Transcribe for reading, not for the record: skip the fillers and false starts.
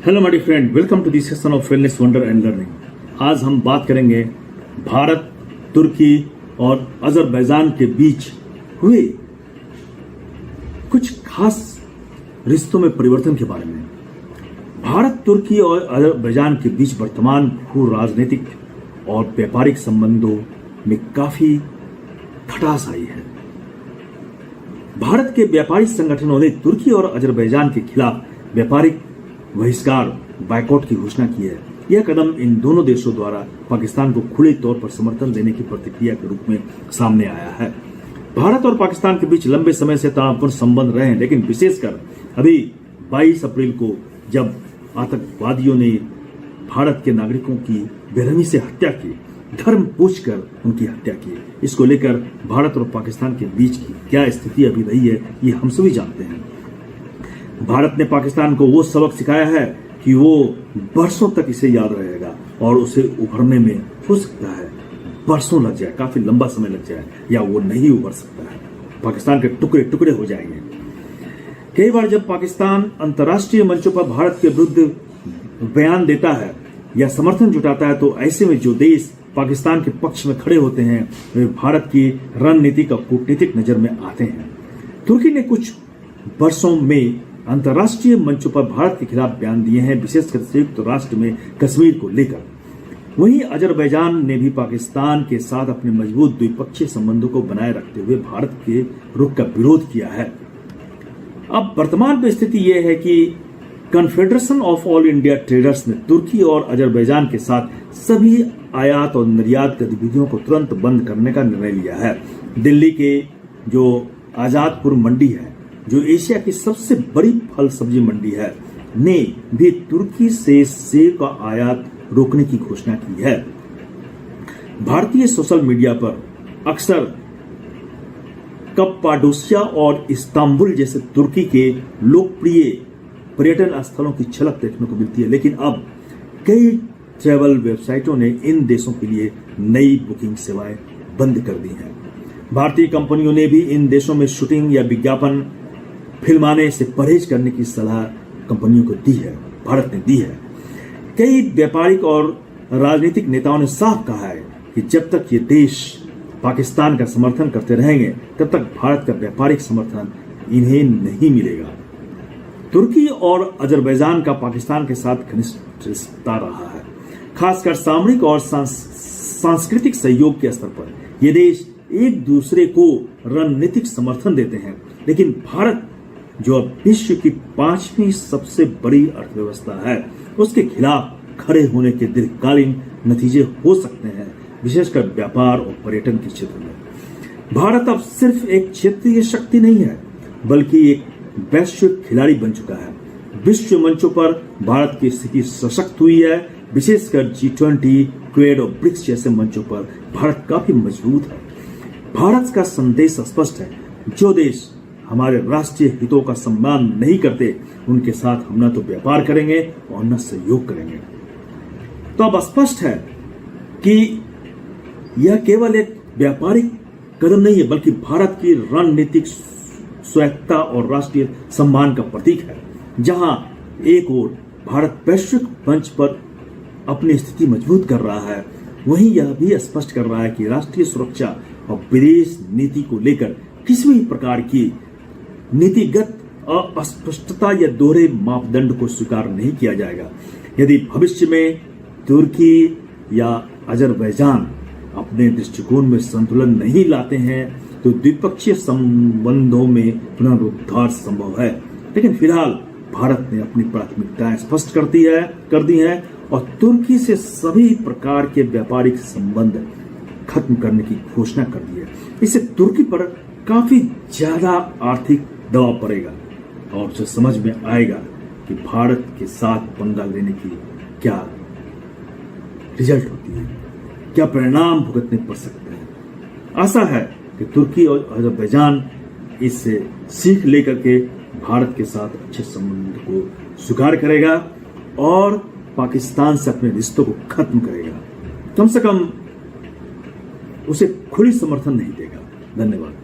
Hello my friend, welcome to the session of wellness wonder and learning. आज हम बात करेंगे भारत, तुर्की और अजरबैजान के बीच हुए कुछ खास रिश्तों में परिवर्तन के बारे में। भारत, तुर्की और अजरबैजान के बीच वर्तमान भू राजनीतिक और व्यापारिक संबंधों में काफी खटास आई है। भारत के व्यापारिक संगठनों ने तुर्की और अजरबैजान के खिलाफ व्यापारिक बहिष्कार बायकॉट की घोषणा की है। यह कदम इन दोनों देशों द्वारा पाकिस्तान को खुले तौर पर समर्थन देने की प्रतिक्रिया के रूप में सामने आया है। भारत और पाकिस्तान के बीच लंबे समय से तनावपूर्ण संबंध रहे हैं, लेकिन विशेषकर अभी 22 अप्रैल को जब आतंकवादियों ने भारत के नागरिकों की बेरहमी से हत्या की, धर्म पूछकर उनकी हत्या की, इसको लेकर भारत और पाकिस्तान के बीच की क्या स्थिति अभी रही है, ये हम सभी जानते हैं। भारत ने पाकिस्तान को वो सबक सिखाया है कि वो बरसों तक इसे याद रहेगा और उसे उभरने में हो सकता है बरसों लग जाए, काफी लंबा समय लग जाए, या वो नहीं उभर सकता है। पाकिस्तान के टुकड़े टुकड़े हो जाएंगे। कई बार जब पाकिस्तान अंतर्राष्ट्रीय मंचों पर भारत के विरुद्ध बयान देता है या समर्थन जुटाता है, तो ऐसे में जो देश पाकिस्तान के पक्ष में खड़े होते हैं वे भारत की रणनीतिक और कूटनीतिक नजर में आते हैं। तुर्की ने कुछ वर्षों में अंतर्राष्ट्रीय मंचों पर भारत के खिलाफ बयान दिए हैं, विशेषकर संयुक्त राष्ट्र में कश्मीर को लेकर। वहीं अजरबैजान ने भी पाकिस्तान के साथ अपने मजबूत द्विपक्षीय संबंधों को बनाए रखते हुए भारत के रुख का विरोध किया है। अब वर्तमान में स्थिति यह है कि confederation of all India traders ने तुर्की और अजरबैजान के साथ सभी आयात और निर्यात गतिविधियों को तुरंत बंद करने का निर्णय लिया है। दिल्ली के जो आजादपुर मंडी है, जो एशिया की सबसे बड़ी फल सब्जी मंडी है, ने भी तुर्की से सेब का आयात रोकने की घोषणा की है। भारतीय सोशल मीडिया पर अक्सर कप्पाडोसिया और इस्तांबुल जैसे तुर्की के लोकप्रिय पर्यटन स्थलों की झलक देखने को मिलती है, लेकिन अब कई ट्रैवल वेबसाइटों ने इन देशों के लिए नई बुकिंग सेवाएं बंद कर दी हैं। भारतीय कंपनियों ने भी इन देशों में शूटिंग या विज्ञापन फिल्माने से परहेज करने की सलाह कंपनियों को दी है, भारत ने दी है। कई व्यापारिक और राजनीतिक नेताओं ने साफ कहा है कि जब तक ये देश पाकिस्तान का समर्थन करते रहेंगे, तब तक भारत का व्यापारिक समर्थन इन्हें नहीं मिलेगा। तुर्की और अजरबैजान का पाकिस्तान के साथ घनिष्ठ रिश्ता रहा है, खासकर सामरिक और सांस्कृतिक सहयोग के स्तर पर। ये देश एक दूसरे को रणनीतिक समर्थन देते हैं, लेकिन भारत, जो अब विश्व की 5वीं सबसे बड़ी अर्थव्यवस्था है, उसके खिलाफ खड़े होने के दीर्घकालीन नतीजे हो सकते हैं, विशेषकर व्यापार और पर्यटन के क्षेत्र में। भारत अब सिर्फ एक क्षेत्रीय शक्ति नहीं है, बल्कि एक वैश्विक खिलाड़ी बन चुका है। विश्व मंचों पर भारत की स्थिति सशक्त हुई है, विशेषकर G20, क्वेड और ब्रिक्स जैसे मंचों पर भारत काफी मजबूत है। भारत का संदेश स्पष्ट है, जो देश हमारे राष्ट्रीय हितों का सम्मान नहीं करते, उनके साथ हम न तो व्यापार करेंगे और न सहयोग करेंगे। तो अब स्पष्ट है कि यह केवल एक व्यापारिक कदम नहीं है, बल्कि भारत की रणनीतिक स्वायत्तता और राष्ट्रीय सम्मान का प्रतीक है। जहां एक ओर भारत वैश्विक मंच पर अपनी स्थिति मजबूत कर रहा है, वहीं यह भी स्पष्ट कर रहा है कि राष्ट्रीय सुरक्षा और विदेश नीति को लेकर किसी भी प्रकार की नीतिगत अस्पष्टता या दोहरे मापदंड को स्वीकार नहीं किया जाएगा। यदि भविष्य में तुर्की या अजरबैजान अपने दृष्टिकोण में संतुलन नहीं लाते हैं, तो द्विपक्षीय संबंधों में पुनरुद्धार संभव है। लेकिन फिलहाल भारत ने अपनी प्राथमिकताएं स्पष्ट कर दी हैं और तुर्की से सभी प्रकार के व्यापारिक संबंध खत्म करने की घोषणा कर दी है। इससे तुर्की पर काफी ज्यादा आर्थिक दबाव पड़ेगा और उसे समझ में आएगा कि भारत के साथ पंगा लेने की क्या रिजल्ट होती है, क्या परिणाम भुगतने पड़ सकते हैं। आशा है कि तुर्की और अजरबैजान इससे सीख लेकर के भारत के साथ अच्छे संबंध को स्वीकार करेगा और पाकिस्तान से अपने रिश्तों को खत्म करेगा। कम से कम उसे खुली समर्थन नहीं देगा। धन्यवाद।